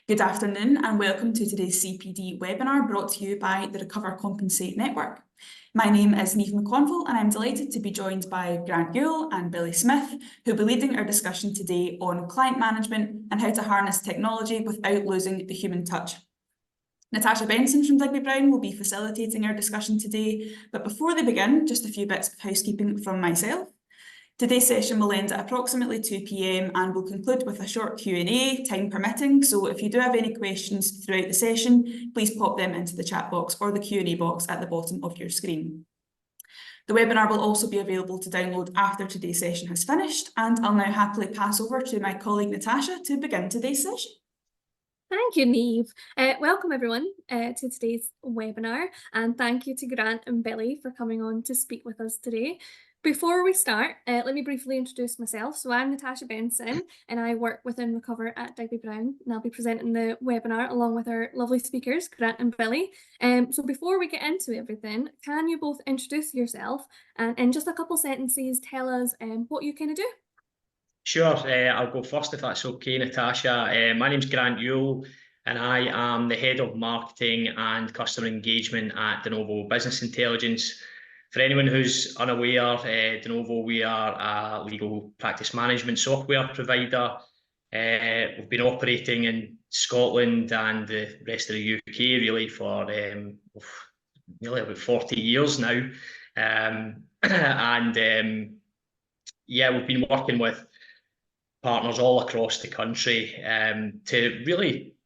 Good afternoon and welcome to today's CPD webinar brought to you by the Recover Compensate Network. My name is Niamh McConville and I'm delighted to be joined by Grant Yuill and Billy Smith, who'll be leading our discussion today on client management and how to harness technology without losing the human touch. Natasha Benson from Digby Brown will be facilitating our discussion today, but before they begin, just a few bits of housekeeping from myself. Today's session will end at approximately 2 p.m. and will conclude with a short Q&A, time permitting. So if you do have any questions throughout the session, please pop them into the chat box or the Q&A box at the bottom of your screen. The webinar will also be available to download after today's session has finished, and I'll now happily pass over to my colleague Natasha to begin today's session. Thank you, Niamh. Welcome everyone to today's webinar, and thank you to Grant and Billy for coming on to speak with us today. Before we start, let me briefly introduce myself. So I'm Natasha Benson and I work within Recover at Digby Brown, and I'll be presenting the webinar along with our lovely speakers, Grant and Billy. So before we get into everything, can you both introduce yourself and in just a couple sentences tell us what you kind of do? Sure, I'll go first if that's okay, Natasha. My name's Grant Yuill and I am the Head of Marketing and Customer Engagement at Denovo Business Intelligence. For anyone who's unaware, Denovo, we are a legal practice management software provider. We've been operating in Scotland and the rest of the UK really for nearly about 40 years now. Yeah, we've been working with partners all across the country to really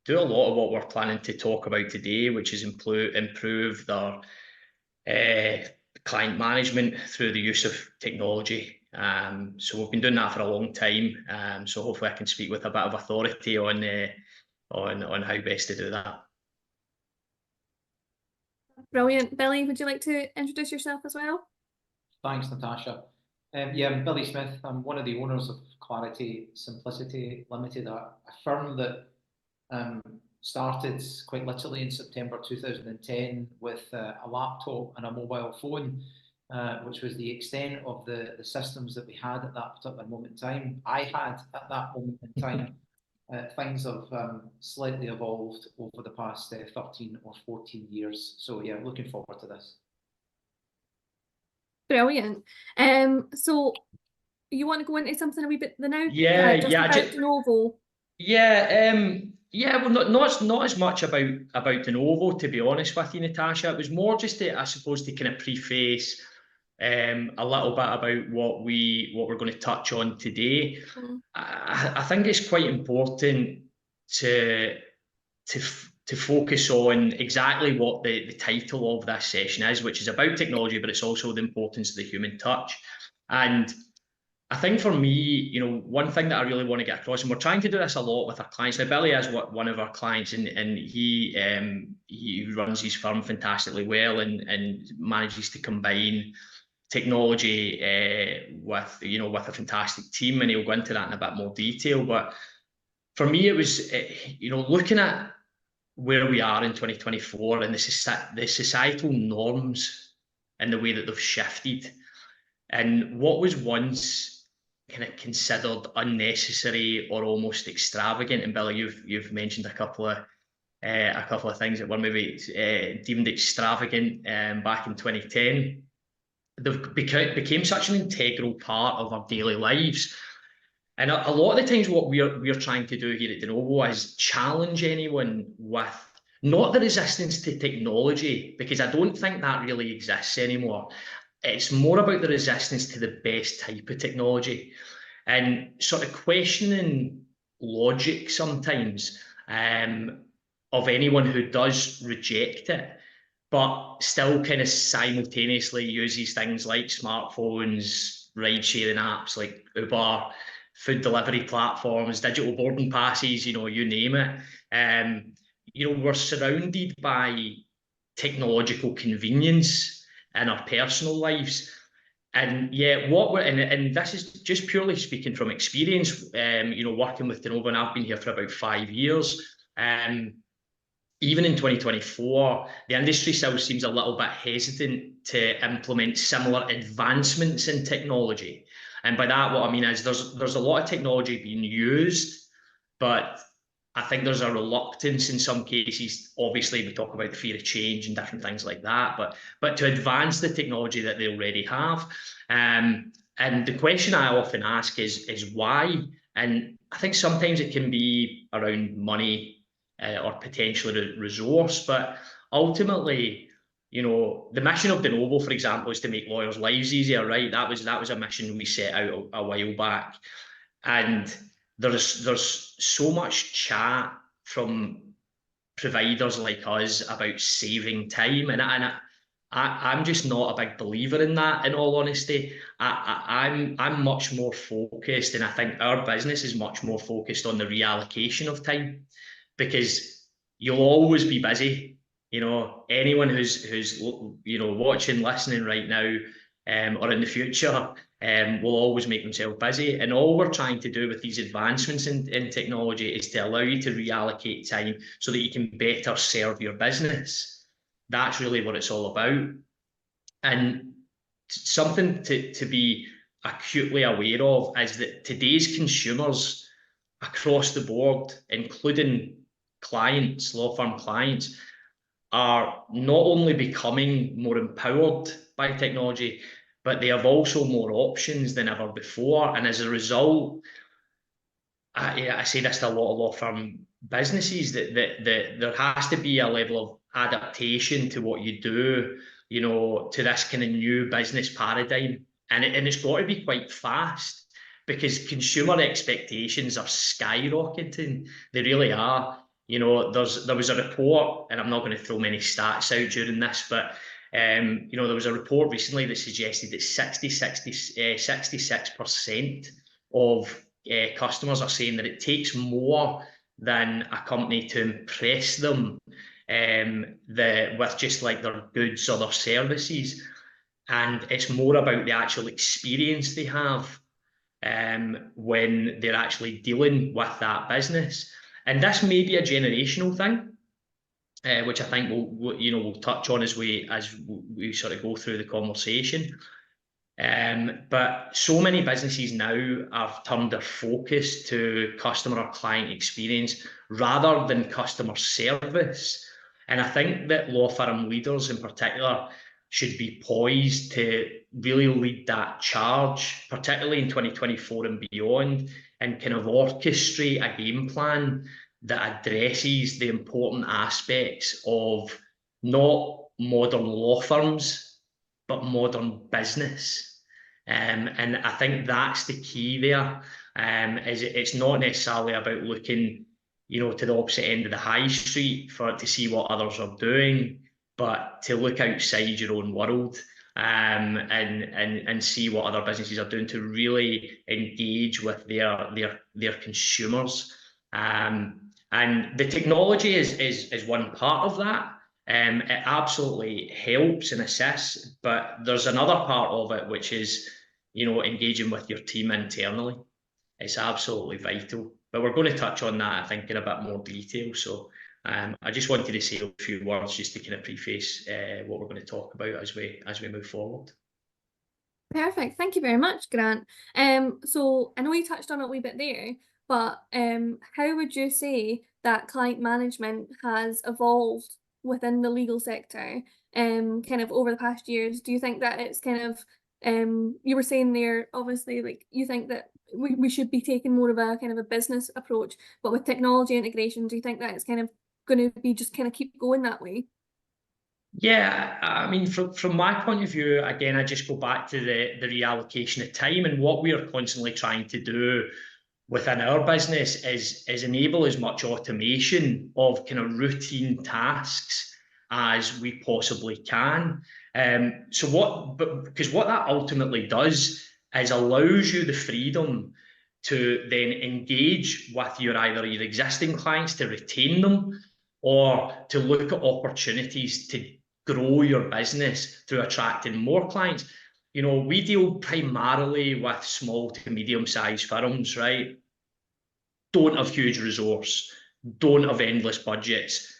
do a lot of what we're planning to talk about today, which is improve their client management through the use of technology. So we've been doing that for a long time. So hopefully I can speak with a bit of authority on how best to do that. Brilliant. Billy, would you like to introduce yourself as well? Thanks, Natasha. Yeah, I'm Billy Smith. I'm one of the owners of Clarity Simplicity Limited, a firm that started quite literally in September 2010 with a laptop and a mobile phone, which was the extent of the systems that we had at that particular moment in time. I had at that moment in time. Things have slightly evolved over the past 13 or 14 years. So yeah, looking forward to this. Brilliant. So you want to go into something a wee bit now? Yeah, about Denovo. Yeah, well, not as much about Denovo, to be honest with you, Natasha. It was more just to, I suppose, to kind of preface a little bit about what we're going to touch on today. I think it's quite important to focus on exactly what the title of this session is, which is about technology, but it's also the importance of the human touch. And I think for me, you know, one thing that I really want to get across, and we're trying to do this a lot with our clients. Now, Billy is one of our clients, and he runs his firm fantastically well and manages to combine technology with a fantastic team, and he'll go into that in a bit more detail. But for me, it was looking at where we are in 2024 and the societal norms and the way that they've shifted, and what was once kind of considered unnecessary or almost extravagant. And Billy, you've mentioned a couple of things that were maybe deemed extravagant back in 2010. They've became such an integral part of our daily lives. And a lot of the times what we're trying to do here at Denovo is challenge anyone with not the resistance to technology, because I don't think that really exists anymore. It's more about the resistance to the best type of technology and sort of questioning logic sometimes of anyone who does reject it, but still kind of simultaneously uses things like smartphones, ride-sharing apps like Uber, food delivery platforms, digital boarding passes, you name it. We're surrounded by technological convenience in our personal lives. And yeah, and this is just purely speaking from experience, working with Denovo, and I've been here for about 5 years. Even in 2024, the industry still seems a little bit hesitant to implement similar advancements in technology. And by that, what I mean is there's a lot of technology being used, but I think there's a reluctance in some cases. Obviously, we talk about the fear of change and different things like that, but to advance the technology that they already have. And the question I often ask is why? And I think sometimes it can be around money or potentially resource, but ultimately, you know, the mission of Denovo, for example, is to make lawyers' lives easier, right? That was a mission we set out a while back, and there's so much chat from providers like us about saving time, and I'm just not a big believer in that, in all honesty. I'm much more focused, and I think our business is much more focused on the reallocation of time, because you'll always be busy. You know, anyone who's you know, watching, listening right now, or in the future, will always make themselves busy. And all we're trying to do with these advancements in technology is to allow you to reallocate time so that you can better serve your business. That's really what it's all about. And something to be acutely aware of is that today's consumers across the board, including clients, law firm clients, are not only becoming more empowered by technology, but they have also more options than ever before. And as a result, I say this to a lot of law firm businesses, that there has to be a level of adaptation to what you do, you know, to this kind of new business paradigm. And it's got to be quite fast, because consumer expectations are skyrocketing. They really are. You know, there was a report, and I'm not going to throw many stats out during this, but you know, there was a report recently that suggested that 66% of customers are saying that it takes more than a company to impress them with just like their goods or their services, and it's more about the actual experience they have when they're actually dealing with that business. And this may be a generational thing, which I think we'll touch on as we sort of go through the conversation. But so many businesses now have turned their focus to customer or client experience rather than customer service. And I think that law firm leaders in particular should be poised to really lead that charge, particularly in 2024 and beyond, and kind of orchestrate a game plan that addresses the important aspects of not modern law firms, but modern business. And I think that's the key there. Is it's not necessarily about looking, you know, to the opposite end of the high street to see what others are doing, but to look outside your own world and see what other businesses are doing to really engage with their consumers. And the technology is one part of that. It absolutely helps and assists, but there's another part of it which is, you know, engaging with your team internally. It's absolutely vital. But we're going to touch on that, I think, in a bit more detail. So I just wanted to say a few words just to kind of preface what we're going to talk about as we move forward. Perfect. Thank you very much, Grant. So I know you touched on it a wee bit there, but how would you say that client management has evolved within the legal sector kind of over the past years? Do you think that it's kind of you were saying there, obviously, like you think that we should be taking more of a kind of a business approach, but with technology integration, do you think that it's kind of going to be just kind of keep going that way? Yeah, I mean, from my point of view, again, I just go back to the reallocation of time, and what we are constantly trying to do within our business is enable as much automation of kind of routine tasks as we possibly can. Because what that ultimately does is allows you the freedom to then engage with either your existing clients to retain them, or to look at opportunities to grow your business through attracting more clients. You know, we deal primarily with small to medium-sized firms, right? Don't have huge resource, don't have endless budgets,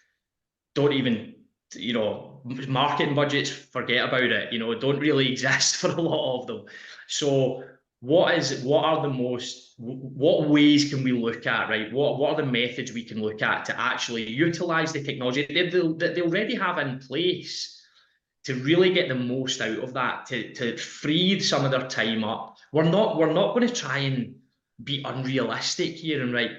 don't even, you know, marketing budgets, forget about it, you know, don't really exist for a lot of them. So what ways can we look at, right? What are the methods we can look at to actually utilize the technology that they already have in place to really get the most out of that, to free some of their time up. We're not going to try and be unrealistic here and right,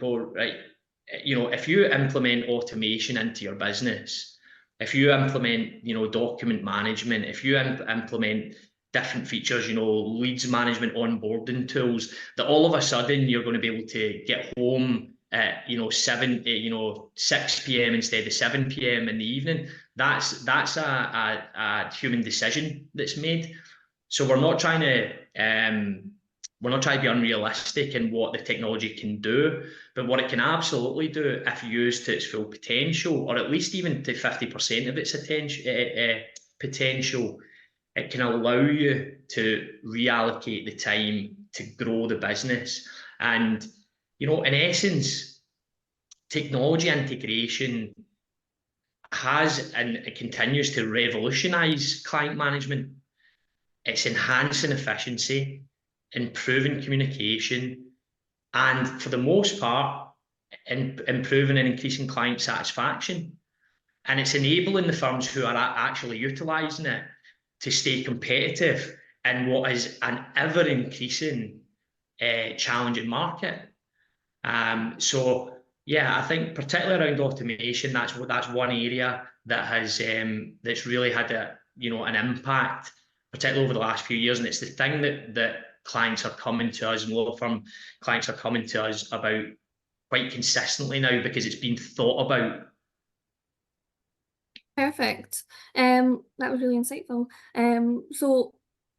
if you implement automation into your business, if you implement, document management, if you implement different features, leads management, onboarding tools, that all of a sudden you're going to be able to get home at 6 p.m. instead of 7 p.m. in the evening. That's a human decision that's made. So we're not trying to be unrealistic in what the technology can do, but what it can absolutely do, if used to its full potential, or at least even to 50% of its potential, it can allow you to reallocate the time to grow the business. And, in essence, technology integration has and it continues to revolutionize client management. It's enhancing efficiency, improving communication, and for the most part, improving and increasing client satisfaction. And it's enabling the firms who are actually utilising it to stay competitive in what is an ever-increasing challenging market. So yeah, I think particularly around automation, that's one area that has that's really had an impact, particularly over the last few years, and it's the thing that clients are coming to us, and law firm clients are coming to us about quite consistently now, because it's been thought about. Perfect. That was really insightful. So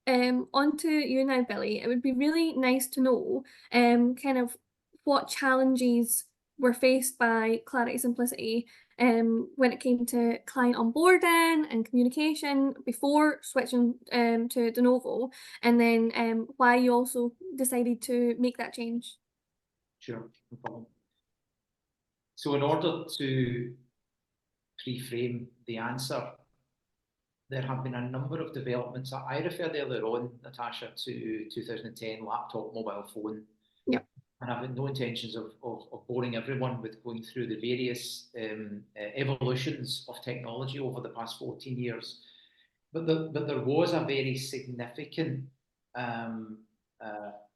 on to you now, Billy. It would be really nice to know kind of what challenges were faced by Clarity Simplicity when it came to client onboarding and communication before switching to Denovo, and then why you also decided to make that change. Sure, no problem. So in order to pre-frame the answer, there have been a number of developments. I referred earlier on, Natasha, to 2010 laptop, mobile phone. Yep. And I've no intentions of boring everyone with going through the various evolutions of technology over the past 14 years. But there was a very significant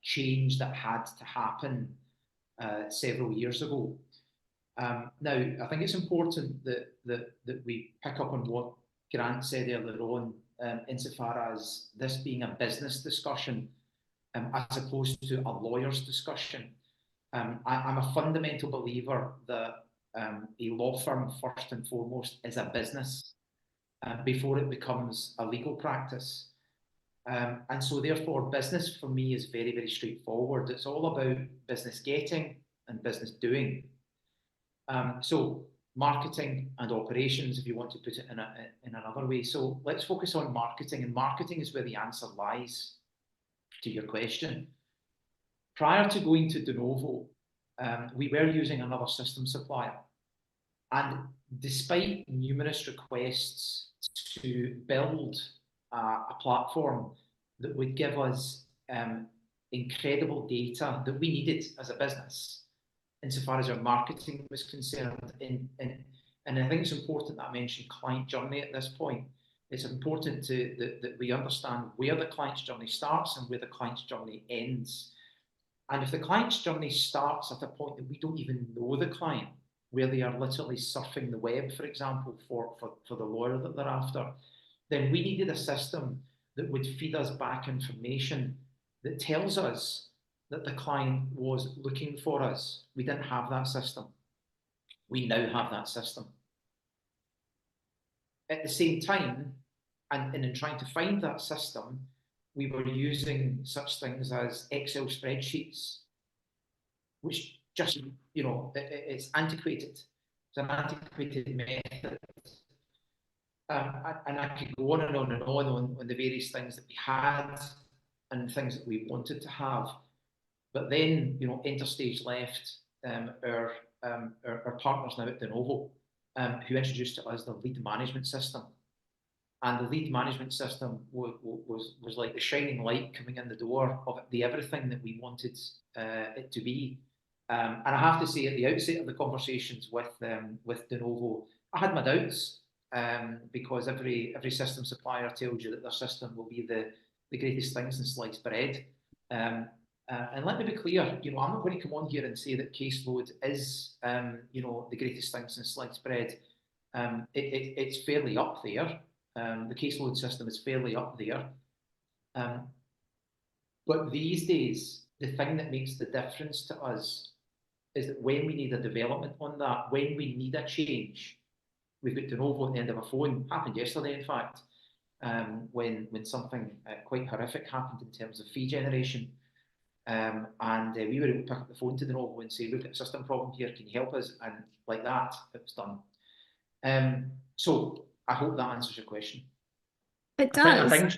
change that had to happen several years ago. Now, I think it's important that we pick up on what Grant said earlier on, insofar as this being a business discussion as opposed to a lawyer's discussion. I'm a fundamental believer that a law firm, first and foremost, is a business before it becomes a legal practice. And so therefore, business for me is very, very straightforward. It's all about business getting and business doing. So marketing and operations, if you want to put it in another way. So let's focus on marketing, and marketing is where the answer lies to your question. Prior to going to Denovo, we were using another system supplier. And despite numerous requests to build a platform that would give us incredible data that we needed as a business, insofar as our marketing was concerned, and I think it's important that I mention client journey at this point. It's important that we understand where the client's journey starts and where the client's journey ends. And if the client's journey starts at a point that we don't even know the client, where they are literally surfing the web, for example, for the lawyer that they're after, then we needed a system that would feed us back information that tells us that the client was looking for us. We didn't have that system. We now have that system. At the same time, and in trying to find that system, we were using such things as Excel spreadsheets, which just, it's antiquated. It's an antiquated method. And I could go on and on and on the various things that we had and things that we wanted to have. But then, enter stage left our partners now at Denovo, who introduced to us the lead management system. And the lead management system was like the shining light coming in the door of the everything that we wanted it to be. And I have to say, at the outset of the conversations with Denovo, I had my doubts, because every system supplier tells you that their system will be the greatest things in sliced bread. And let me be clear, you know, I'm not going to come on here and say that caseload is, you know, the greatest things in sliced bread. It's fairly up there. The caseload system is fairly up there. But these days, the thing that makes the difference to us is that when we need a development on that, when we need a change, we've got Denovo at the end of a phone. Happened yesterday, in fact, when something quite horrific happened in terms of fee generation. And we were able to pick up the phone to Denovo and say, we've got a system problem here, can you help us? And like that, it was done. So I hope that answers your question. It does.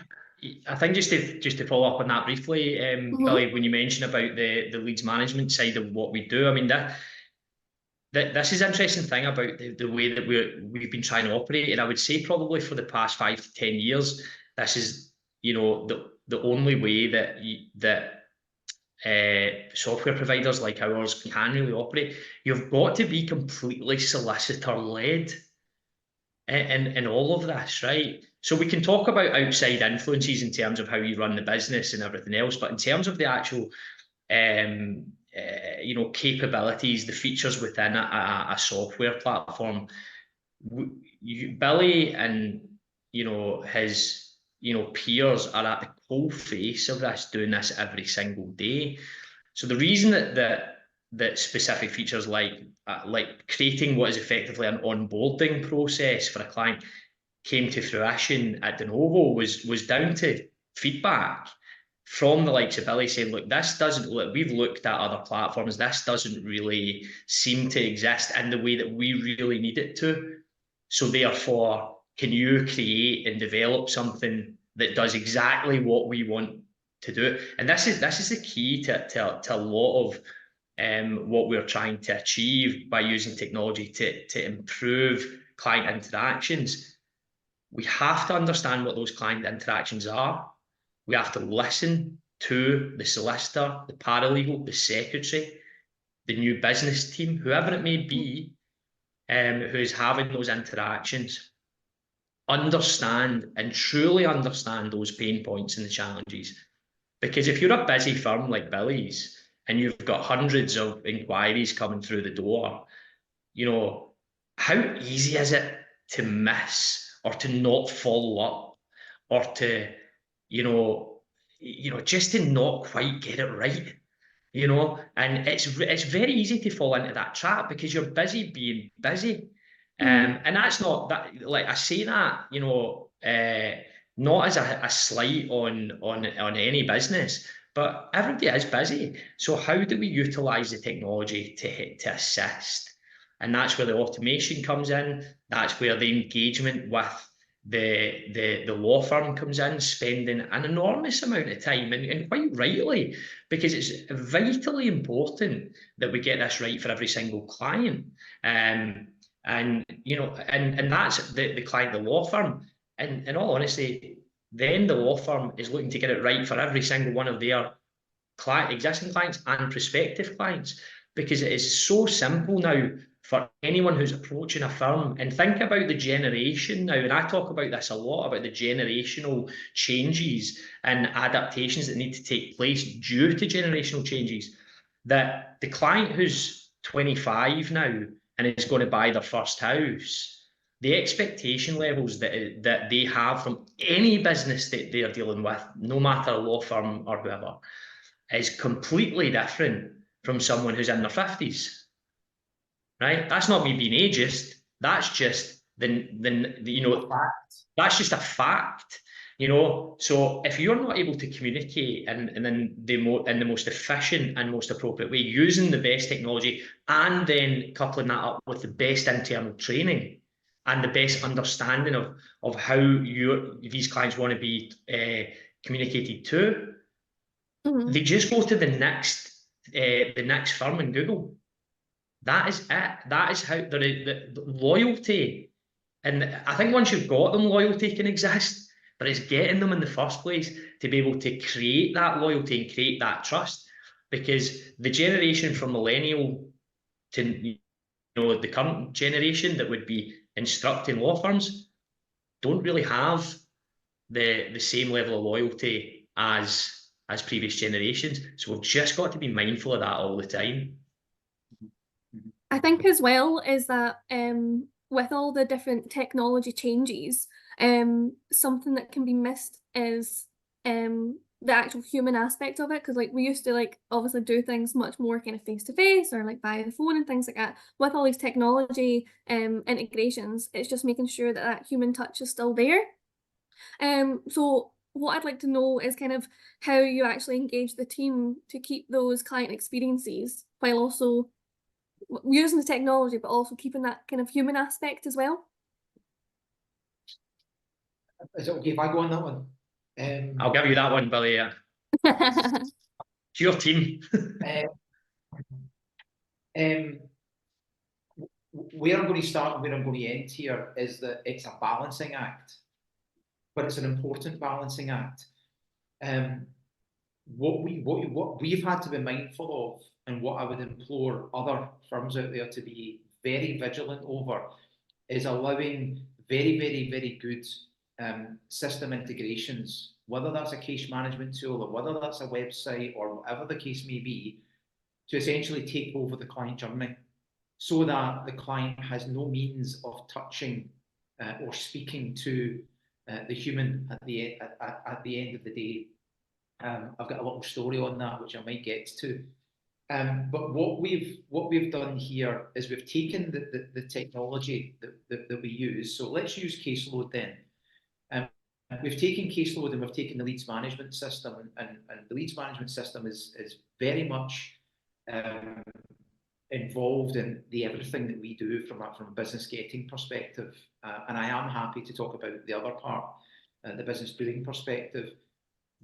I think just to follow up on that briefly, Billy, when you mentioned about the leads management side of what we do, I mean, this is an interesting thing about the way that we've been trying to operate, and I would say probably for the past 5 to 10 years, this is, you know, the only way that software providers like ours can really operate. You've got to be completely solicitor-led in all of this, right? So we can talk about outside influences in terms of how you run the business and everything else, but in terms of the actual you know, capabilities, the features within a software platform, Billy and, you know, his, you know, peers are at the coal face of this, doing this every single day. So the reason that specific features like creating what is effectively an onboarding process for a client came to fruition at Denovo was down to feedback from the likes of Billy saying, look, this doesn't look, we've looked at other platforms, this doesn't really seem to exist in the way that we really need it to. So therefore, can you create and develop something that does exactly what we want to do? And this is the key to a lot of what we're trying to achieve by using technology to improve client interactions. We have to understand what those client interactions are. We have to listen to the solicitor, the paralegal, the secretary, the new business team, whoever it may be, who is having those interactions. Understand and truly understand those pain points and the challenges. Because if you're a busy firm like Billy's and you've got hundreds of inquiries coming through the door, you know, how easy is it to miss or to not follow up or to, you know, just to not quite get it right, you know? And it's very easy to fall into that trap because you're busy being busy. And that's not that, like I say that, you know, not as a slight on any business, but everybody is busy. So how do we utilize the technology to assist? And that's where the automation comes in. That's where the engagement with the law firm comes in, spending an enormous amount of time, and quite rightly, because it's vitally important that we get this right for every single client. And you know, and that's the client, the law firm. And in all honesty, then the law firm is looking to get it right for every single one of their existing clients and prospective clients, because it is so simple now for anyone who's approaching a firm. And think about the generation now, and I talk about this a lot, about the generational changes and adaptations that need to take place due to generational changes. That the client who's 25 now and is going to buy their first house, the expectation levels that they have from any business that they're dealing with, no matter a law firm or whoever, is completely different from someone who's in their 50s. Right? That's not me being ageist. That's just you know, that's just a fact. You know, so if you're not able to communicate in the most efficient and most appropriate way, using the best technology, and then coupling that up with the best internal training and the best understanding of how these clients want to be communicated to, they just go to the next firm in Google. That is it. That is how the loyalty And I think once you've got them, loyalty can exist, but it's getting them in the first place to be able to create that loyalty and create that trust. Because the generation from millennial to the current generation that would be instructing law firms don't really have the same level of loyalty as previous generations. So we've just got to be mindful of that all the time. I think as well is that with all the different technology changes, something that can be missed is the actual human aspect of it, because like we used to like obviously do things much more kind of face to face or like via the phone and things like that. With all these technology integrations, it's just making sure that that human touch is still there. So what I'd like to know is kind of how you actually engage the team to keep those client experiences while also using the technology, but also keeping that kind of human aspect as well. Is it okay if I go on that one? I'll give you that one, Billy. Yeah. It's your team. Where I'm going to start and where I'm going to end here is that it's a balancing act, but it's an important balancing act. What we've had to be mindful of, and what I would implore other firms out there to be very vigilant over, is allowing very, very, very good system integrations, whether that's a case management tool or whether that's a website or whatever the case may be, to essentially take over the client journey, so that the client has no means of touching or speaking to the human at the end of the day. I've got a little story on that which I might get to. But what we've done here is we've taken the technology that we use. So let's use caseload then. We've taken caseload and we've taken the leads management system, and the leads management system is very much involved in everything that we do from a business getting perspective. And I am happy to talk about the other part, the business doing perspective.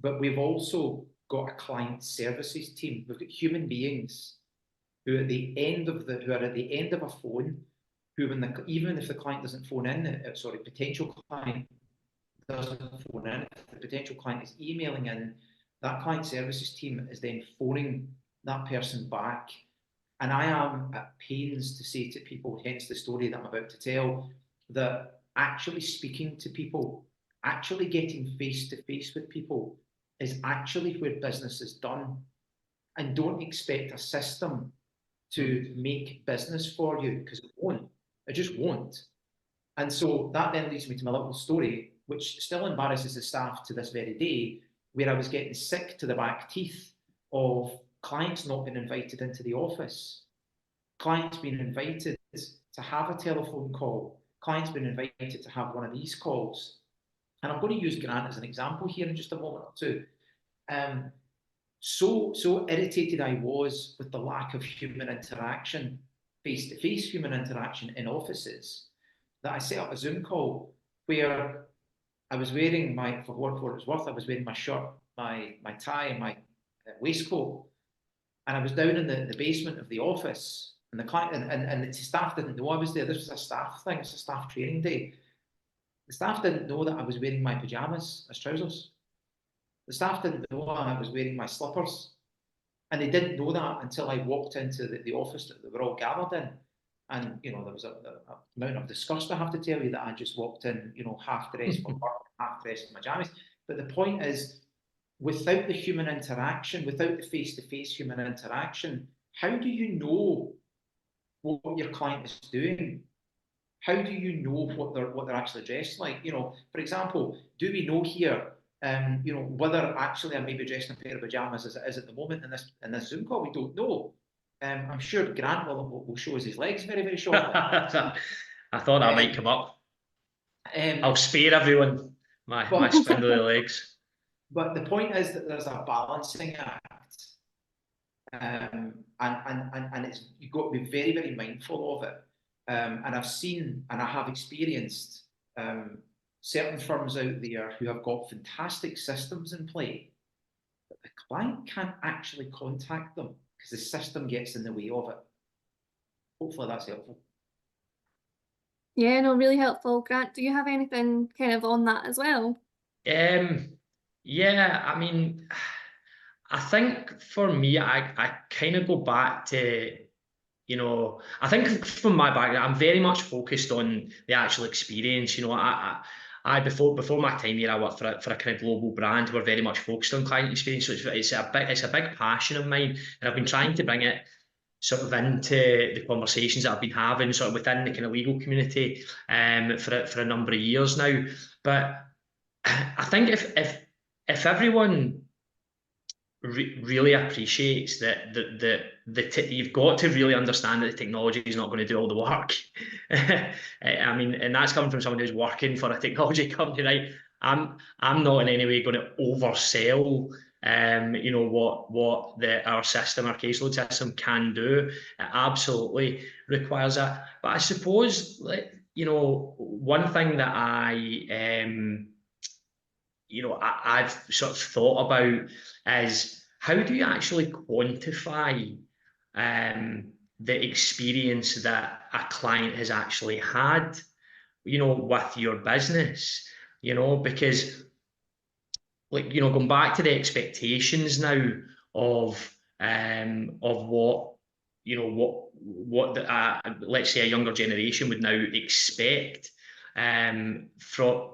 But we've also got a client services team. We've got human beings who are at the end of a phone, who even if the client doesn't phone in, potential client doesn't phone in, if the potential client is emailing in, that client services team is then phoning that person back. And I am at pains to say to people, hence the story that I'm about to tell, that actually speaking to people, actually getting face to face with people, is actually where business is done. And don't expect a system to make business for you, because it won't. It just won't. And so that then leads me to my little story, which still embarrasses the staff to this very day, where I was getting sick to the back teeth of clients not being invited into the office, clients being invited to have a telephone call, clients being invited to have one of these calls. And I'm going to use Grant as an example here in just a moment or two. So irritated I was with the lack of human interaction, face-to-face human interaction in offices, that I set up a Zoom call where I was wearing for what it's worth, I was wearing my shirt, my tie, and my waistcoat, and I was down in the basement of the office, and the client and the staff didn't know I was there. This was a staff thing. It's a staff training day. The staff didn't know that I was wearing my pajamas as trousers. The staff didn't know I was wearing my slippers. And they didn't know that until I walked into the office that they were all gathered in. And, there was a amount of disgust, I have to tell you, that I just walked in, half dressed for work, half dressed in my jammies. But the point is, without the human interaction, without the face-to-face human interaction, how do you know what your client is doing? How do you know what they're actually dressed like? For example, do we know here, whether actually I may be dressed in a pair of pajamas as it is at the moment in this Zoom call? We don't know. I'm sure Grant will show us his legs very, very shortly. I thought that might come up. I'll spare everyone my spindly legs. But the point is that there's a balancing act, and you've got to be very, very mindful of it. And I've seen and I have experienced certain firms out there who have got fantastic systems in play, but the client can't actually contact them because the system gets in the way of it. Hopefully that's helpful. Yeah, no, really helpful. Grant, do you have anything kind of on that as well? Yeah, I mean, I think for me, I kind of go back to, I think from my background, I'm very much focused on the actual experience. I before my time here, I worked for a kind of global brand who are very much focused on client experience. So it's a big passion of mine, and I've been trying to bring it sort of into the conversations that I've been having sort of within the kind of legal community for a number of years now. But I think if everyone really appreciates that you've got to really understand that the technology is not going to do all the work. I mean, and that's coming from someone who's working for a technology company, right? I'm not in any way going to oversell what our system, our caseload system can do. It absolutely requires that. But I suppose, one thing that I've sort of thought about is how do you actually quantify the experience that a client has actually had, with your business, because going back to the expectations now of what let's say a younger generation would now expect from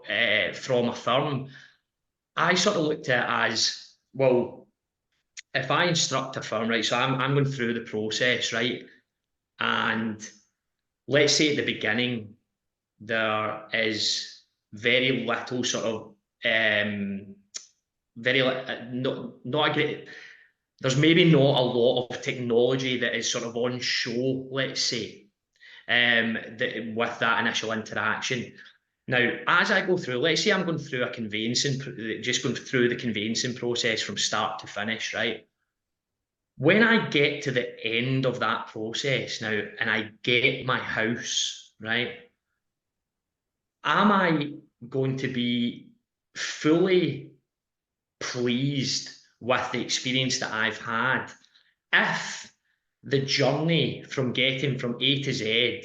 a firm. I sort of looked at it as, well, if I instruct a firm, right, so I'm going through the process, right, and let's say at the beginning there is very little sort of not a great, there's maybe not a lot of technology that is sort of on show, let's say, with that initial interaction. Now, as I go through, let's say I'm going through a conveyancing, just going through the conveyancing process from start to finish, right? When I get to the end of that process now and I get my house, right? Am I going to be fully pleased with the experience that I've had if the journey from getting from A to Z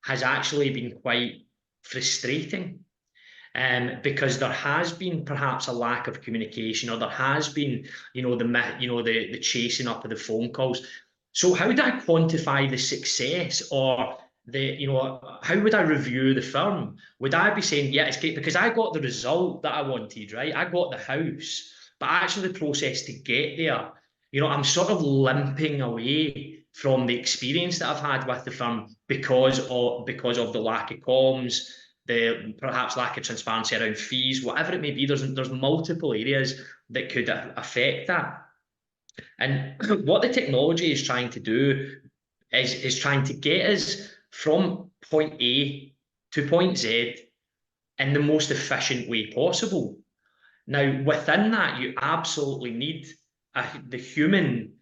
has actually been quite frustrating? Because there has been perhaps a lack of communication, or there has been, the chasing up of the phone calls. So how do I quantify the success, or how would I review the firm? Would I be saying, yeah, it's great because I got the result that I wanted, right? I got the house, but actually the process to get there, I'm sort of limping away from the experience that I've had with the firm because of the lack of comms, the perhaps lack of transparency around fees, whatever it may be. There's multiple areas that could affect that. And what the technology is trying to do is trying to get us from point A to point Z in the most efficient way possible. Now, within that, you absolutely need the human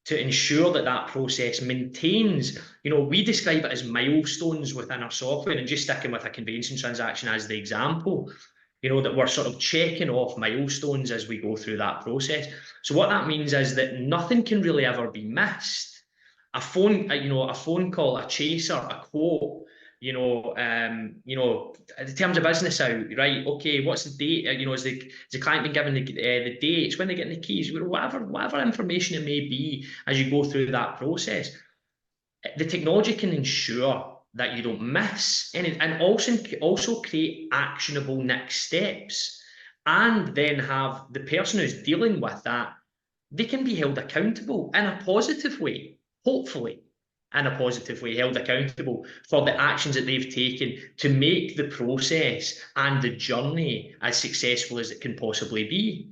to ensure that that process maintains, we describe it as milestones within our software, and just sticking with a conveyancing transaction as the example, that we're sort of checking off milestones as we go through that process. So what that means is that nothing can really ever be missed. A phone call, a chaser, a quote, in terms of business out, right? Okay, what's the date? Is the client been given the dates, when they're getting the keys, whatever information it may be as you go through that process. The technology can ensure that you don't miss any, and also create actionable next steps, and then have the person who's dealing with that, they can be held accountable in a positive way, hopefully in a positive way, held accountable for the actions that they've taken to make the process and the journey as successful as it can possibly be.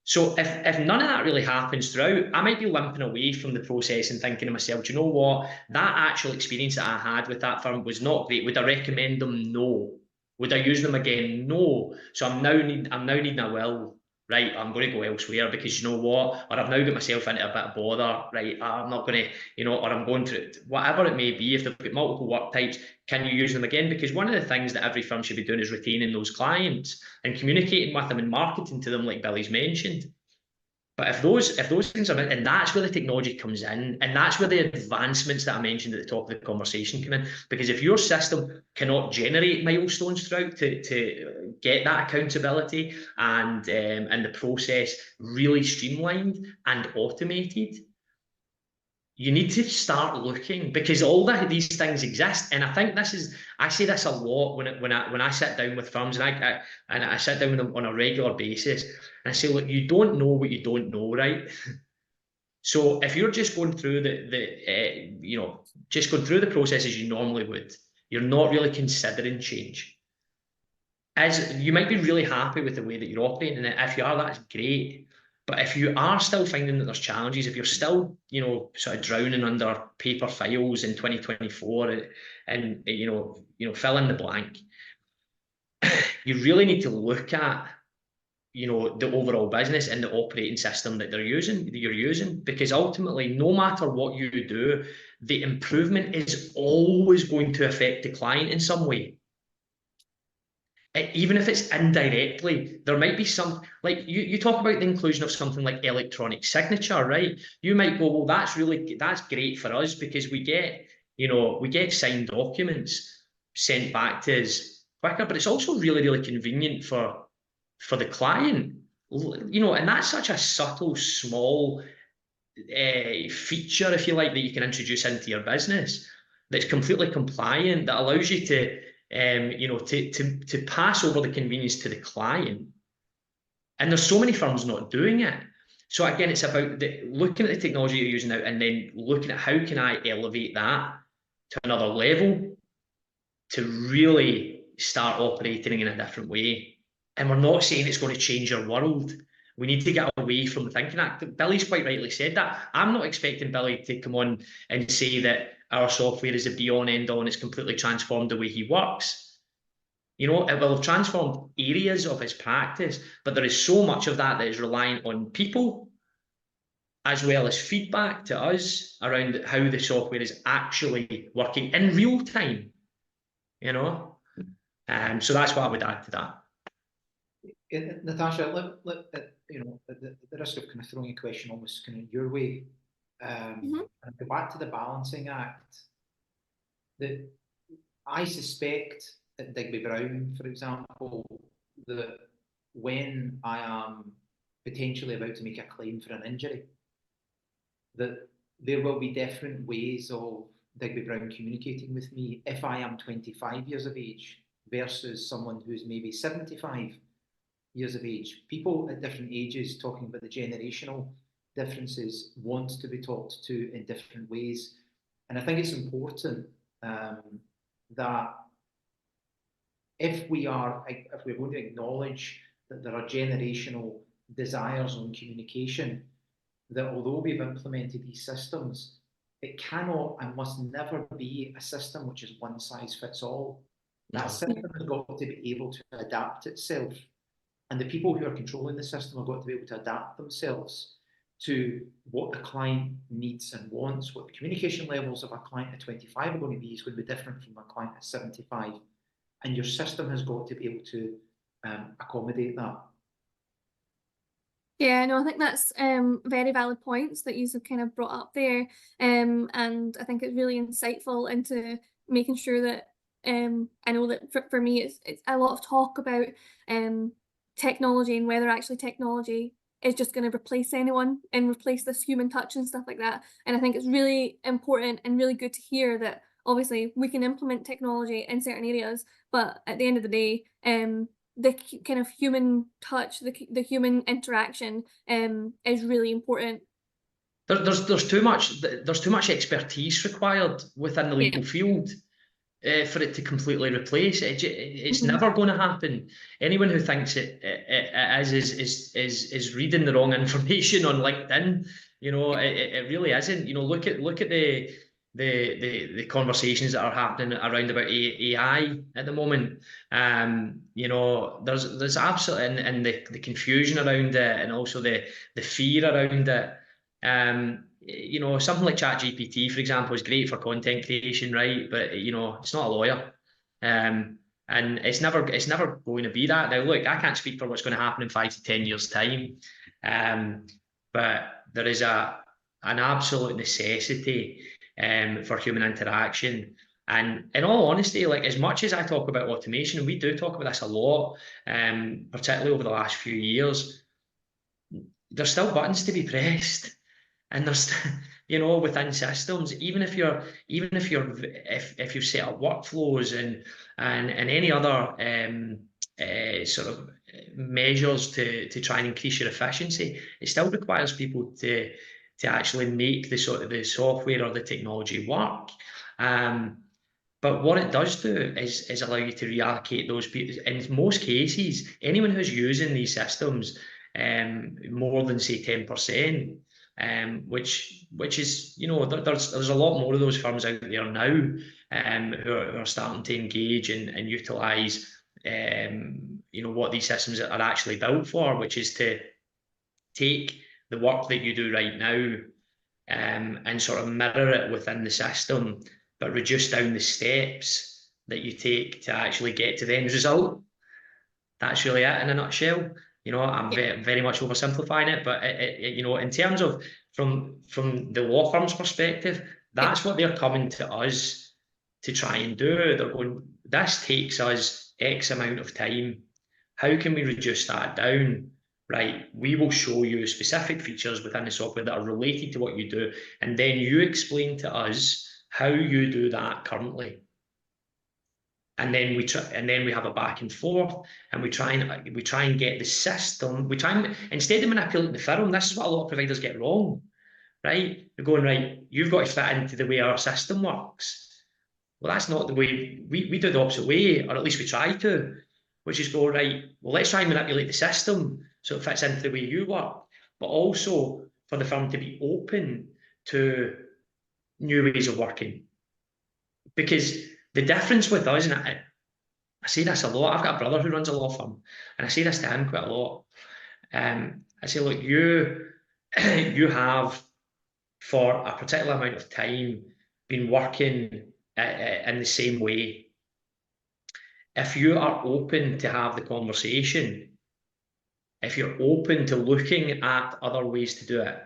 So if none of that really happens throughout, I might be limping away from the process and thinking to myself, do you know what? That actual experience that I had with that firm was not great. Would I recommend them? No. Would I use them again? No. So I'm now needing a will. Right, I'm going to go elsewhere because you know what? Or I've now got myself into a bit of bother. Right, I'm not going to, or I'm going through whatever it may be. If they've got multiple work types, can you use them again? Because one of the things that every firm should be doing is retaining those clients and communicating with them and marketing to them, like Billy's mentioned. But if those things are, and that's where the technology comes in, and that's where the advancements that I mentioned at the top of the conversation come in. Because if your system cannot generate milestones throughout to get that accountability and the process really streamlined and automated, you need to start looking, because all these things exist. And I think I say this a lot when I sit down with firms, and I sit down with them on a regular basis, and I say, look, you don't know what you don't know, right? So if you're just going through just going through the processes you normally would, you're not really considering change. As you might be really happy with the way that you're operating, and if you are, that's great. But if you are still finding that there's challenges, if you're still, sort of drowning under paper files in 2024, and fill in the blank, you really need to look at, the overall business and the operating system that you're using, because ultimately, no matter what you do, the improvement is always going to affect the client in some way. Even if it's indirectly, there might be some, like you talk about the inclusion of something like electronic signature, right? You might go, well, that's great for us, because we get signed documents sent back to us quicker, but it's also really, really convenient for the client, and that's such a subtle, small feature, if you like, that you can introduce into your business that's completely compliant, that allows you to to pass over the convenience to the client. And there's so many firms not doing it. So again, it's about looking at the technology you're using now, and then looking at how can I elevate that to another level to really start operating in a different way. And we're not saying it's going to change your world. We need to get away from the thinking that. Billy's quite rightly said that. I'm not expecting Billy to come on and say that our software is a be-all and end-all and it's completely transformed the way he works. It will have transformed areas of his practice, but there is so much of that is reliant on people, as well as feedback to us around how the software is actually working in real time. So that's what I would add to that. Natasha, at the risk of kind of throwing a question almost kind of your way, and go back to the balancing act. That I suspect at Digby Brown, for example, that when I am potentially about to make a claim for an injury, that there will be different ways of Digby Brown communicating with me if I am 25 years of age versus someone who's maybe 75 years of age. People at different ages, talking about the generational differences, want to be talked to in different ways. And I think it's important that if we're going to acknowledge that there are generational desires on communication, that although we've implemented these systems, it cannot and must never be a system which is one size fits all. That system has got to be able to adapt itself. And the people who are controlling the system have got to be able to adapt themselves to what the client needs and wants. What the communication levels of a client at 25 are going to be is going to be different from a client at 75. And your system has got to be able to accommodate that. Yeah, no, I think that's very valid points that you've kind of brought up there. And I think it's really insightful into making sure that I know that for me, it's a lot of talk about technology and whether actually technology is just going to replace anyone and replace this human touch and stuff like that. And I think it's really important and really good to hear that obviously we can implement technology in certain areas, but at the end of the day, the kind of human touch, the human interaction is really important. There's too much expertise required within the legal field for it to completely replace it. It's never going to happen. Anyone who thinks it is reading the wrong information on LinkedIn. It really isn't. Look at the conversations that are happening around about AI at the moment. There's absolutely and the confusion around it, and also the fear around it. Something like ChatGPT, for example, is great for content creation, right? But it's not a lawyer, and it's never going to be that. Now, look, I can't speak for what's going to happen in 5 to 10 years' time, but there is an absolute necessity for human interaction. And in all honesty, like, as much as I talk about automation, and we do talk about this a lot, particularly over the last few years, there's still buttons to be pressed, and there's, you know, within systems, even if you've set up workflows and any other sort of measures to try and increase your efficiency, it still requires people to actually make the software or the technology work. But what it does do is allow you to reallocate those people. In most cases, anyone who's using these systems more than, say, 10%, which is, you know, there's a lot more of those firms out there now who are starting to engage and utilize you know, what these systems are actually built for, which is to take the work that you do right now and sort of mirror it within the system, but reduce down the steps that you take to actually get to the end result. That's really it in a nutshell. You know, I'm very much oversimplifying it, but you know, in terms of from the law firm's perspective, that's what they're coming to us to try and do. They're going, this takes us X amount of time. How can we reduce that down? Right, we will show you specific features within the software that are related to what you do, and then you explain to us how you do that currently. And then we have a back and forth, and we try and get the system. Instead of manipulating the firm, this is what a lot of providers get wrong, right? They're going, right, you've got to fit into the way our system works. Well, that's not the way we do. The opposite way, or at least we try to, which is go, right, well, let's try and manipulate the system so it fits into the way you work, but also for the firm to be open to new ways of working. Because the difference with us, and I say this a lot, I've got a brother who runs a law firm, and I say this to him quite a lot. I say, look, you have, for a particular amount of time, been working in the same way. If you are open to have the conversation, if you're open to looking at other ways to do it,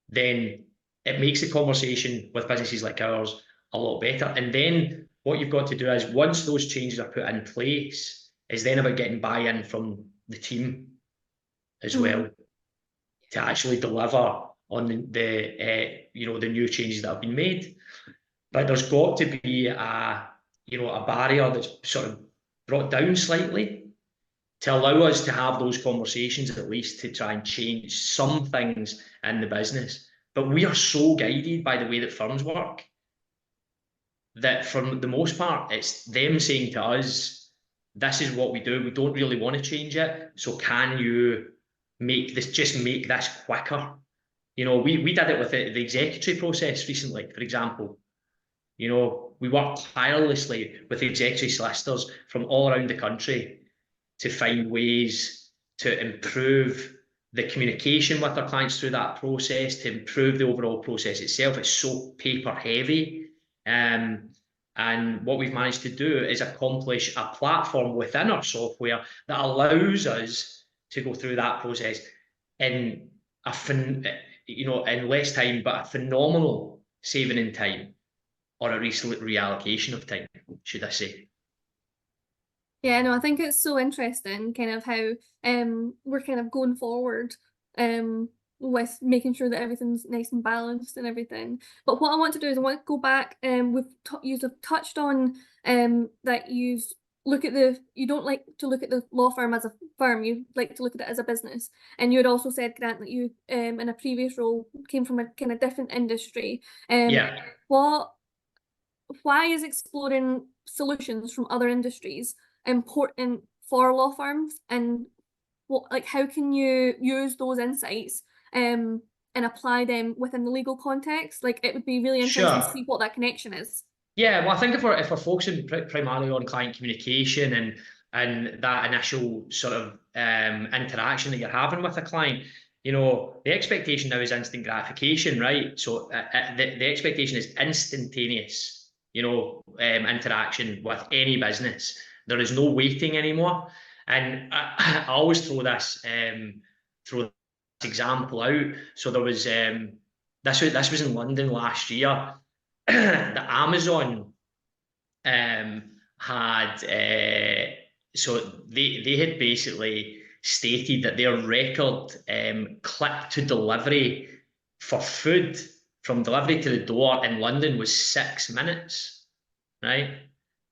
then it makes the conversation with businesses like ours a lot better. And then what you've got to do is, once those changes are put in place, is then about getting buy-in from the team as well to actually deliver on the you know, the new changes that have been made. But there's got to be a barrier that's sort of brought down slightly to allow us to have those conversations, at least to try and change some things in the business. But we are so guided by the way that firms work that, for the most part, it's them saying to us, this is what we do, we don't really want to change it, so can you make this quicker? You know, we did it with the executory process recently, for example. You know, we worked tirelessly with executory solicitors from all around the country to find ways to improve the communication with our clients through that process, to improve the overall process itself. It's so paper heavy. And what we've managed to do is accomplish a platform within our software that allows us to go through that process in in less time, but a phenomenal saving in time, or a recent reallocation of time, should I say. Yeah, no, I think it's so interesting kind of how we're kind of going forward with making sure that everything's nice and balanced and everything. But what I want to do is I want to go back, you've touched on that you don't like to look at the law firm as a firm, you like to look at it as a business. And you had also said, Grant, that you in a previous role came from a kind of different industry. Yeah. Why is exploring solutions from other industries important for law firms, and how can you use those insights and apply them within the legal context? Like, it would be really interesting to see what that connection is. Yeah, well, I think if we're focusing primarily on client communication and that initial sort of interaction that you're having with a client, you know, the expectation now is instant gratification, right? So the expectation is instantaneous, you know, interaction with any business. There is no waiting anymore. And I always throw example out. So there was this was in London last year. The Amazon had so they had basically stated that their record click to delivery for food from delivery to the door in London was 6 minutes, right?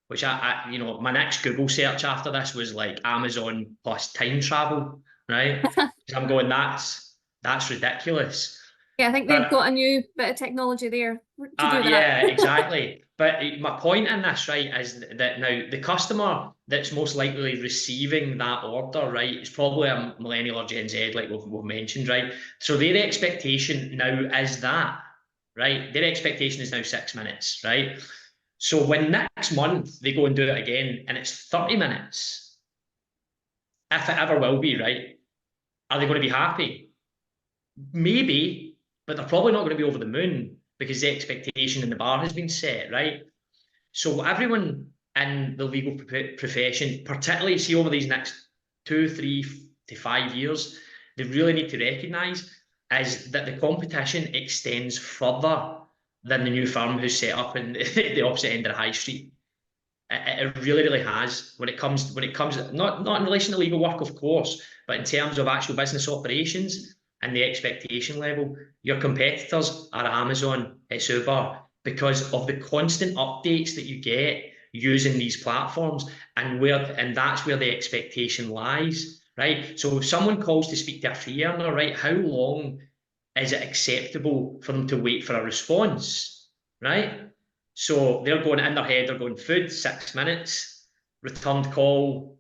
Which I you know, my next Google search after this was like Amazon plus time travel, right? I'm going, that's ridiculous. Yeah, I think they've got a new bit of technology there to do that. Yeah, exactly. But my point in this, right, is that now the customer that's most likely receiving that order, right, is probably a millennial or Gen Z, like we've mentioned, right? So their expectation now is that, right? Their expectation is now 6 minutes, right? So when next month they go and do it again and it's 30 minutes, if it ever will be, right, are they going to be happy? Maybe, but they're probably not going to be over the moon because the expectation in the bar has been set, right? So everyone in the legal profession, particularly see over these next 2, 3 to 5 years, they really need to recognise is that the competition extends further than the new firm who's set up in the opposite end of the high street. It really, really has. When it comes not in relation to legal work, of course, but in terms of actual business operations and the expectation level, your competitors are Amazon, it's Uber, because of the constant updates that you get using these platforms, and that's where the expectation lies, right? So if someone calls to speak to a fee earner, right, how long is it acceptable for them to wait for a response, right? So they're going in their head, they're going food, 6 minutes, returned call,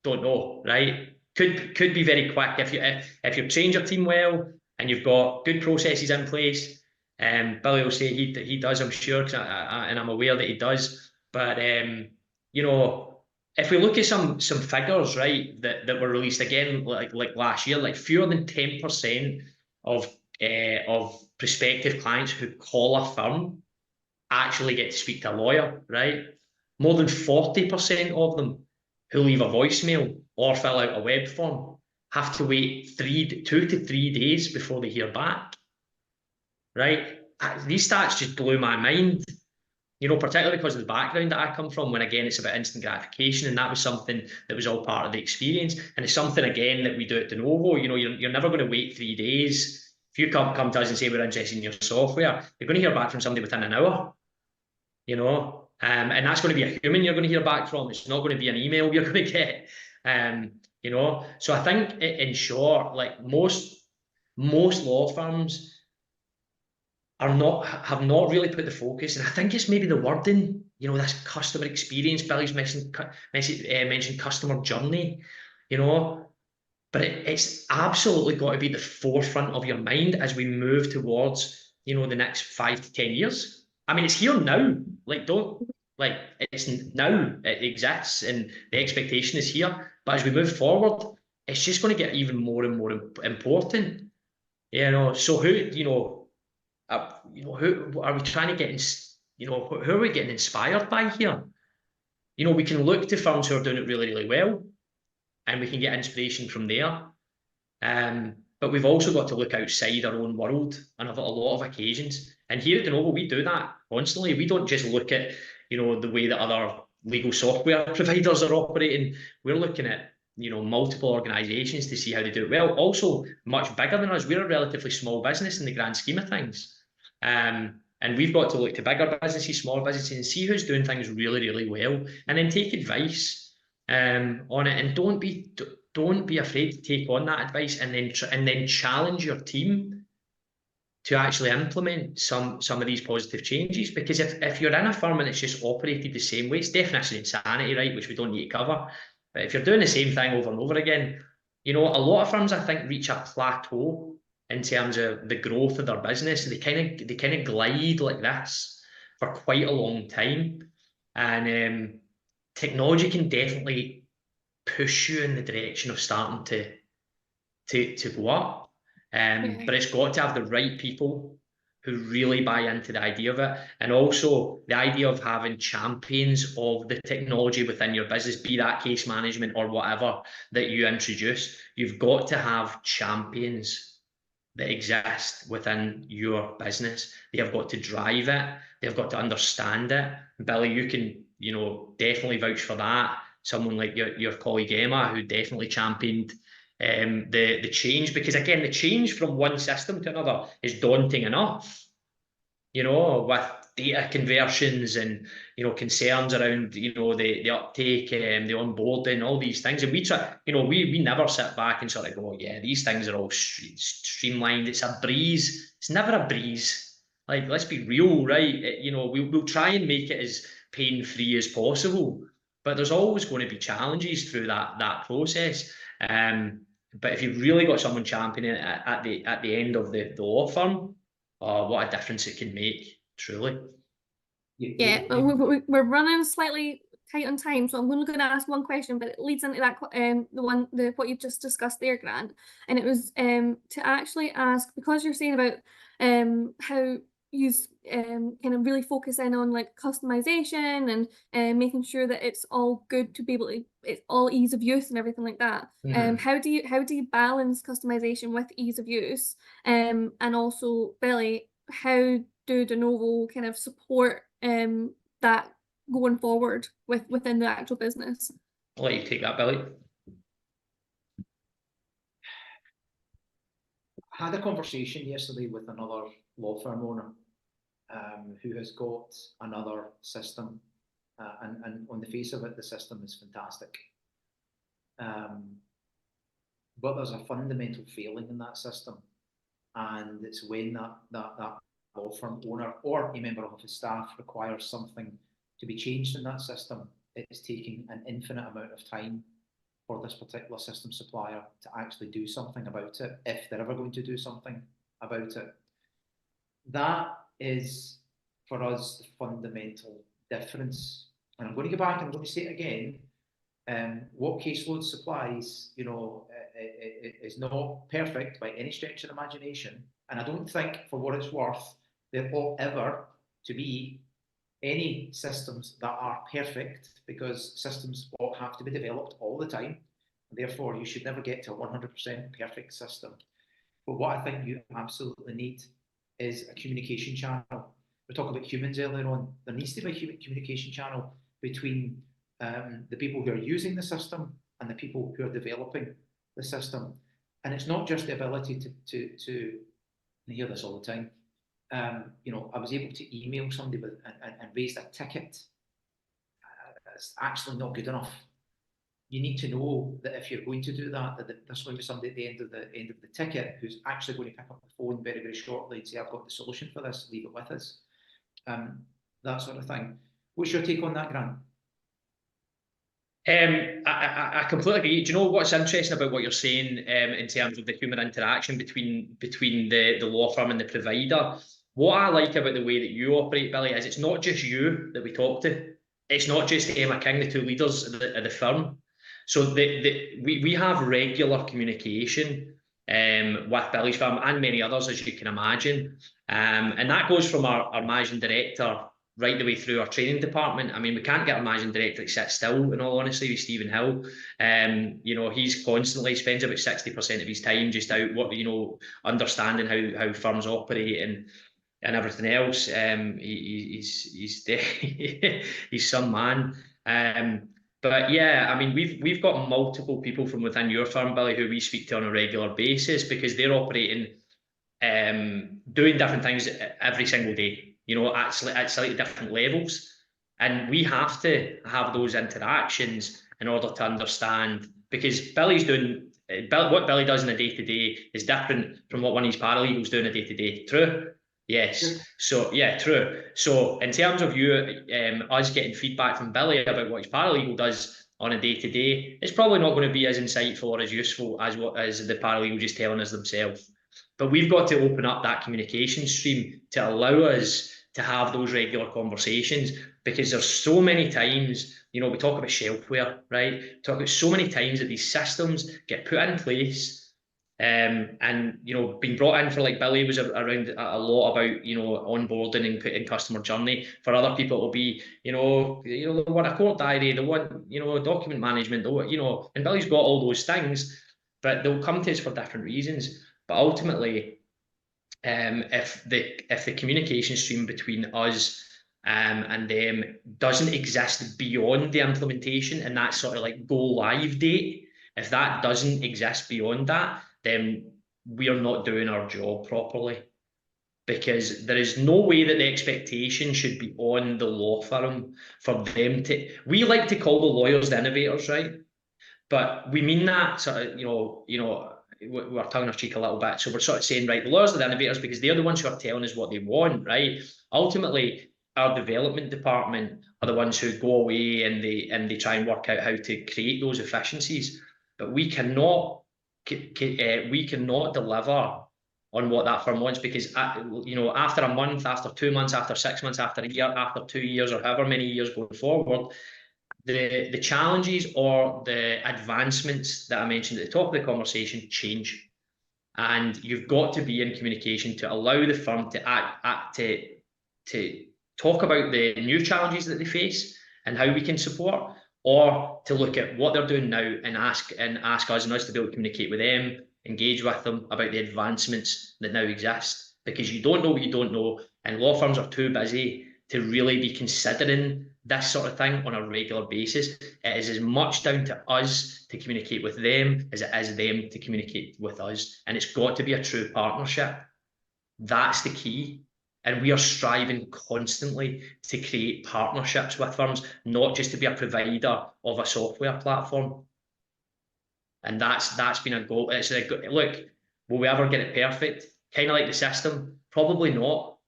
don't know, right? Could be very quick if you've trained your team well and you've got good processes in place. Billy will say he does, I'm sure, and I'm aware that he does. But you know, if we look at some figures, right, that were released again, like last year, like fewer than 10% of prospective clients who call a firm actually get to speak to a lawyer, right? More than 40% of them who leave a voicemail or fill out a web form have to wait 2 to 3 days before they hear back, right? These stats just blew my mind, you know, particularly because of the background that I come from, when again, it's about instant gratification, and that was something that was all part of the experience. And it's something, again, that we do at Denovo. You know, you're never going to wait 3 days. If you come to us and say we're interested in your software, you're going to hear back from somebody within an hour. You know, and that's going to be a human you're going to hear back from. It's not going to be an email you're going to get. You know, so I think in short, like most law firms have not really put the focus, and I think it's maybe the wording, you know, this customer experience. Billy's mentioned customer journey, you know, but it's absolutely got to be the forefront of your mind as we move towards, you know, the next 5 to 10 years. I mean, it's here now. It's now, it exists, and the expectation is here. But as we move forward, it's just going to get even more and more important. You know, so who are we trying to get? Who are we getting inspired by here? You know, we can look to firms who are doing it really, really well, and we can get inspiration from there. But we've also got to look outside our own world on a lot of occasions. And here at Denovo, we do that constantly. We don't just look at, you know, the way that other legal software providers are operating. We're looking at, you know, multiple organizations to see how they do it well. Also, much bigger than us. We're a relatively small business in the grand scheme of things. And we've got to look to bigger businesses, smaller businesses, and see who's doing things really, really well, and then take advice on it. And don't be afraid to take on that advice, and then challenge your team to actually implement some of these positive changes. Because if you're in a firm and it's just operated the same way, it's definition of insanity, right, which we don't need to cover. But if you're doing the same thing over and over again, you know, a lot of firms, I think, reach a plateau in terms of the growth of their business. They kind of glide like this for quite a long time, and technology can definitely push you in the direction of starting to go up. But it's got to have the right people who really buy into the idea of it. And also the idea of having champions of the technology within your business, be that case management or whatever that you introduce. You've got to have champions that exist within your business. They have got to drive it. They've got to understand it. Billy, you can, definitely vouch for that. Someone like your colleague Emma, who definitely championed the change, because again, the change from one system to another is daunting enough, with data conversions and concerns around the uptake and the onboarding, all these things. And we try, we never sit back and sort of go, yeah, these things are all streamlined. It's a breeze. It's never a breeze. Like, let's be real, right? We'll try and make it as pain-free as possible, but there's always going to be challenges through that process. But if you've really got someone championing it at the end of the law firm, what a difference it can make, truly. Yeah, we're running slightly tight on time, so I'm only going to ask one question, but it leads into that what you just discussed there, Grant. And it was to actually ask, because you're saying about how you kind of really focus in on like customization and making sure that it's all good to be able to, it's all ease of use and everything like that. How do you balance customization with ease of use? And also, Billy, how do Denovo kind of support that going forward within the actual business? I'll let you take that, Billy. I had a conversation yesterday with another law firm owner who has got another system, and on the face of it, the system is fantastic. But there's a fundamental failing in that system, and it's when that law firm owner or a member of his staff requires something to be changed in that system, it's taking an infinite amount of time for this particular system supplier to actually do something about it, if they're ever going to do something about it. That is, for us, the fundamental difference. And I'm going to go back and I'm going to say it again. What Caseload supplies, is not perfect by any stretch of the imagination. And I don't think, for what it's worth, there ought ever to be any systems that are perfect, because systems ought have to be developed all the time. Therefore, you should never get to a 100% perfect system. But what I think you absolutely need is a communication channel. We talked about humans earlier on. There needs to be a communication channel between the people who are using the system and the people who are developing the system. And it's not just the ability to hear this all the time. I was able to email somebody and raise a ticket. It's actually not good enough. You need to know that if you're going to do that, there's going to be somebody at the end of the ticket who's actually going to pick up the phone very, very shortly and say, I've got the solution for this, leave it with us. That sort of thing. What's your take on that, Grant? I completely agree. Do you know what's interesting about what you're saying in terms of the human interaction between the law firm and the provider? What I like about the way that you operate, Billy, is it's not just you that we talk to. It's not just Emma King, the two leaders of the firm. So we have regular communication with Billy's firm and many others, as you can imagine. And that goes from our managing director right the way through our training department. I mean, we can't get our managing director to sit still, in all honesty, with Stephen Hill. He's constantly spends about 60% of his time just out, understanding how firms operate and everything else. He's some man. But yeah, I mean, we've got multiple people from within your firm, Billy, who we speak to on a regular basis, because they're operating, doing different things every single day, at slightly different levels. And we have to have those interactions in order to understand, because Billy's doing, what Billy does in a day-to-day is different from what one of his paralegals do in a day-to-day. True? Yes. So yeah, true. So in terms of us getting feedback from Billy about what his paralegal does on a day-to-day, it's probably not going to be as insightful or as useful as the paralegal just telling us themselves. But we've got to open up that communication stream to allow us to have those regular conversations, because there's so many times, we talk about shelfware, right? We talk about so many times that these systems get put in place And being brought in for, like, Billy was around a lot about onboarding and putting customer journey. For other people, it'll be they want a quote diary, they want document management, and Billy's got all those things, but they'll come to us for different reasons. But ultimately, if the communication stream between us and them doesn't exist beyond the implementation and that sort of like go live date, if that doesn't exist beyond that, then we are not doing our job properly, because there is no way that the expectation should be on the law firm for them to. We like to call the lawyers the innovators, right? But we mean that sort of, we're tongue in our cheek a little bit. So we're sort of saying, right, the lawyers are the innovators because they're the ones who are telling us what they want, right? Ultimately, our development department are the ones who go away and they try and work out how to create those efficiencies. But we cannot deliver on what that firm wants, because after a month, after 2 months, after 6 months, after a year, after 2 years, or however many years going forward, the challenges or the advancements that I mentioned at the top of the conversation change, and you've got to be in communication to allow the firm to talk about the new challenges that they face and how we can support, or to look at what they're doing now and ask us and us to be able to communicate with them, engage with them about the advancements that now exist, because you don't know what you don't know, and law firms are too busy to really be considering this sort of thing on a regular basis. It is as much down to us to communicate with them as it is them to communicate with us. And it's got to be a true partnership. That's the key. And we are striving constantly to create partnerships with firms, not just to be a provider of a software platform. And that's been a goal. Look, will we ever get it perfect? Kind of like the system? Probably not.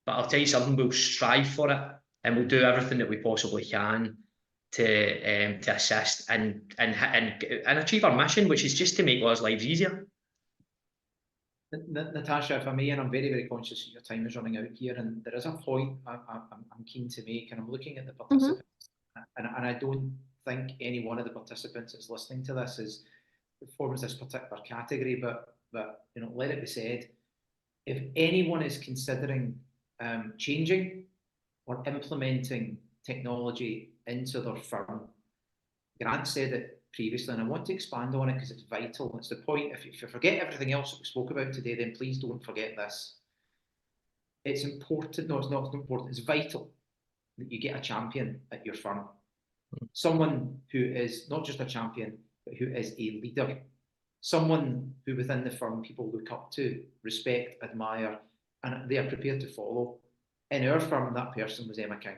But I'll tell you something, we'll strive for it, and we'll do everything that we possibly can to assist and achieve our mission, which is just to make our lives easier. Natasha, if I may, and I'm very, very conscious that your time is running out here, and there is a point I'm keen to make, and I'm looking at the participants, and I don't think any one of the participants that's listening to this forms this particular category, but let it be said, if anyone is considering changing or implementing technology into their firm, Grant said it previously, and I want to expand on it because it's vital. It's the point. If you forget everything else that we spoke about today, then please don't forget this. It's important. No, it's not important. It's vital that you get a champion at your firm. Someone who is not just a champion, but who is a leader. Someone who within the firm people look up to, respect, admire, and they are prepared to follow. In our firm, that person was Emma King.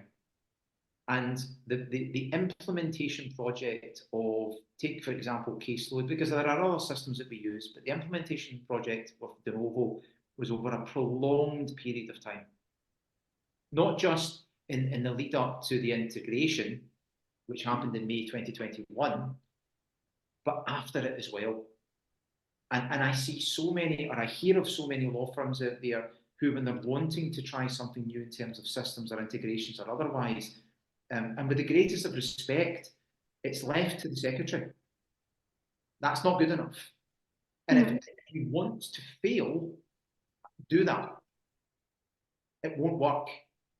And the implementation project of, take for example, caseload, because there are other systems that we use, but the implementation project of Denovo was over a prolonged period of time. Not just in the lead up to the integration, which happened in May 2021, but after it as well. And I see so many, or I hear of so many law firms out there who, when they're wanting to try something new in terms of systems or integrations or otherwise, and with the greatest of respect, it's left to the secretary. That's not good enough. And if you want to fail, do that. It won't work,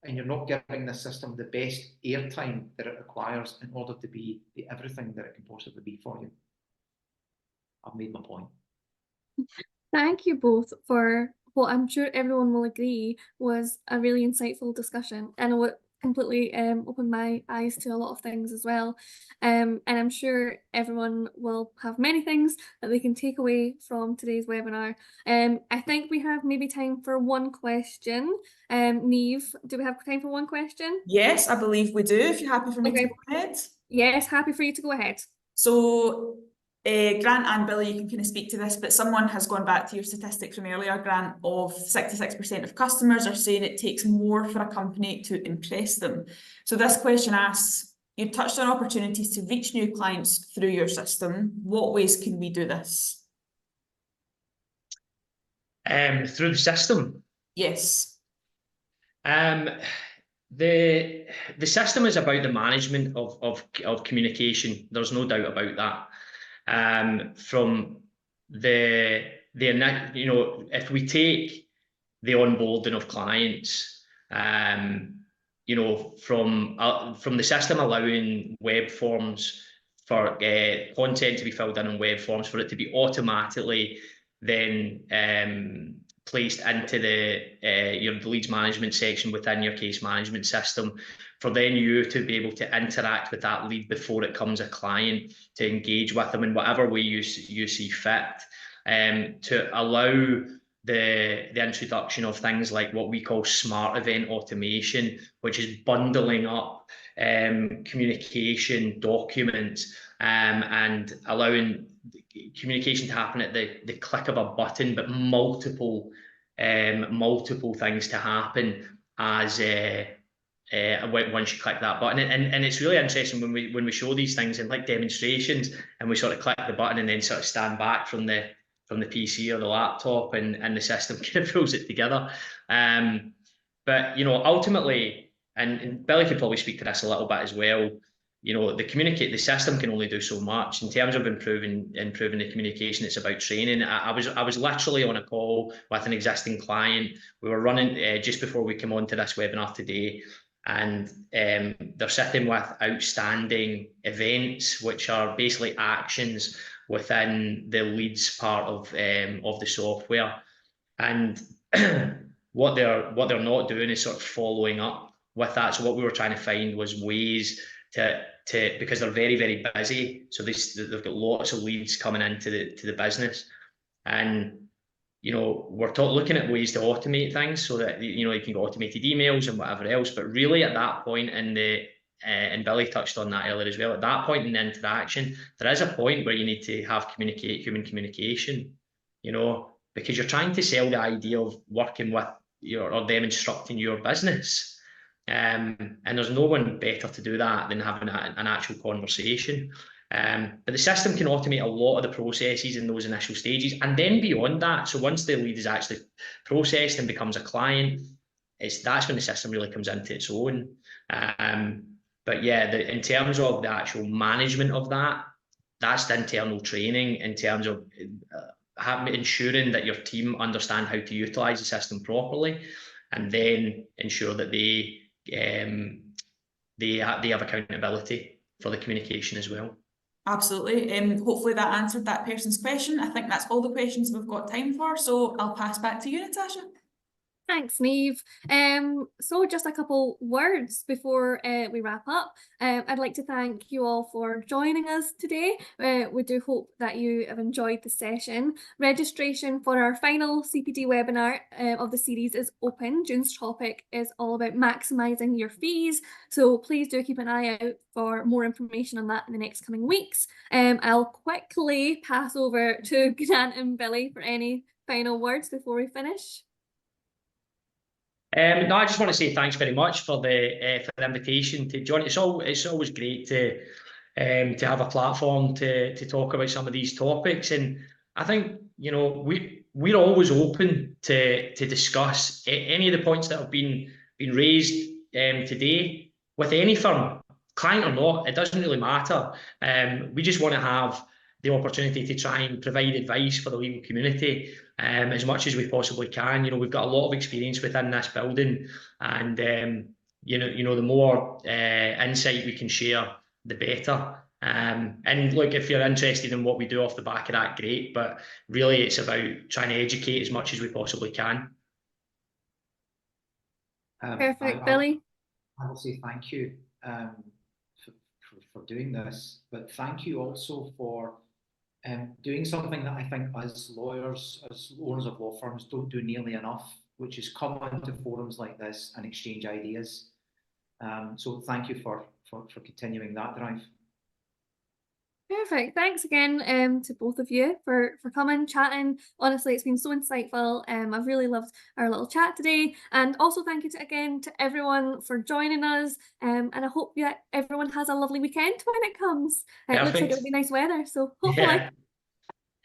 and you're not giving the system the best airtime that it requires in order to be the everything that it can possibly be for you. I've made my point. Thank you both for what I'm sure everyone will agree was a really insightful discussion, and what completely opened my eyes to a lot of things as well. And I'm sure everyone will have many things that they can take away from today's webinar. I think we have maybe time for one question. Niamh, do we have time for one question? Yes, I believe we do, if you're happy for me to go ahead. Yes, happy for you to go ahead. So Grant and Billy, you can kind of speak to this, but someone has gone back to your statistic from earlier, Grant, of 66% of customers are saying it takes more for a company to impress them. So this question asks, you touched on opportunities to reach new clients through your system. What ways can we do this? Through the system? Yes. The system is about the management of communication. There's no doubt about that. From you know, if we take the onboarding of clients, you know, from the system allowing web forms for content to be filled in on web forms, for it to be automatically then placed into the leads management section within your case management system, for then you to be able to interact with that lead before it comes a client, to engage with them in whatever way you see fit, to allow the introduction of things like what we call smart event automation, which is bundling up communication documents and allowing communication to happen at the click of a button, but multiple things to happen as once you click that button. And it's really interesting when we show these things in like demonstrations, and we sort of click the button and then sort of stand back from the PC or the laptop, and the system kind of pulls it together. But you know, ultimately, and Billy could probably speak to this a little bit as well, you know, the system can only do so much in terms of improving the communication. It's about training. I was literally on a call with an existing client. We were running just before we came on to this webinar today, and they're sitting with outstanding events, which are basically actions within the leads part of the software. And what they're not doing is sort of following up with that. So what we were trying to find was ways to because they're very, very busy, so they've got lots of leads coming into the business, and you know, we're looking at ways to automate things so that, you know, you can get automated emails and whatever else. But really, at that point in and Billy touched on that earlier as well, at that point in the interaction, there is a point where you need to have human communication, you know, because you're trying to sell the idea of working with or them instructing your business. And there's no one better to do that than having an actual conversation. But the system can automate a lot of the processes in those initial stages, and then beyond that. So once the lead is actually processed and becomes a client, that's when the system really comes into its own. But yeah, in terms of the actual management of that, that's the internal training in terms of ensuring that your team understand how to utilize the system properly, and then ensure that they have accountability for the communication as well. Absolutely. Hopefully that answered that person's question. I think that's all the questions we've got time for, so I'll pass back to you, Natasha. Thanks, Niamh. So just a couple words before we wrap up. I'd like to thank you all for joining us today. We do hope that you have enjoyed the session. Registration for our final CPD webinar of the series is open. June's topic is all about maximising your fees, so please do keep an eye out for more information on that in the next coming weeks. I'll quickly pass over to Grant and Billy for any final words before we finish. No, I just want to say thanks very much for the invitation to join. It's always great to have a platform to talk about some of these topics, and I think, you know, we're always open to discuss any of the points that have been raised today with any firm, client or not. It doesn't really matter. We just want to have the opportunity to try and provide advice for the legal community as much as we possibly can. You know, we've got a lot of experience within this building, and you know, the more insight we can share, the better. And look, if you're interested in what we do off the back of that, great. But really, it's about trying to educate as much as we possibly can. Perfect, Billy. I will say thank you for doing this, but thank you also for doing something that I think as lawyers, as owners of law firms, don't do nearly enough, which is come into forums like this and exchange ideas. So thank you for continuing that drive. Perfect. Thanks again to both of you for coming, chatting. Honestly, it's been so insightful. I've really loved our little chat today. And also thank you again to everyone for joining us. And I hope that everyone has a lovely weekend when it comes. It looks like it'll be nice weather, so hopefully. Yeah.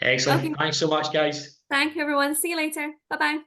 Excellent. Okay. Thanks so much, guys. Thank you, everyone. See you later. Bye-bye.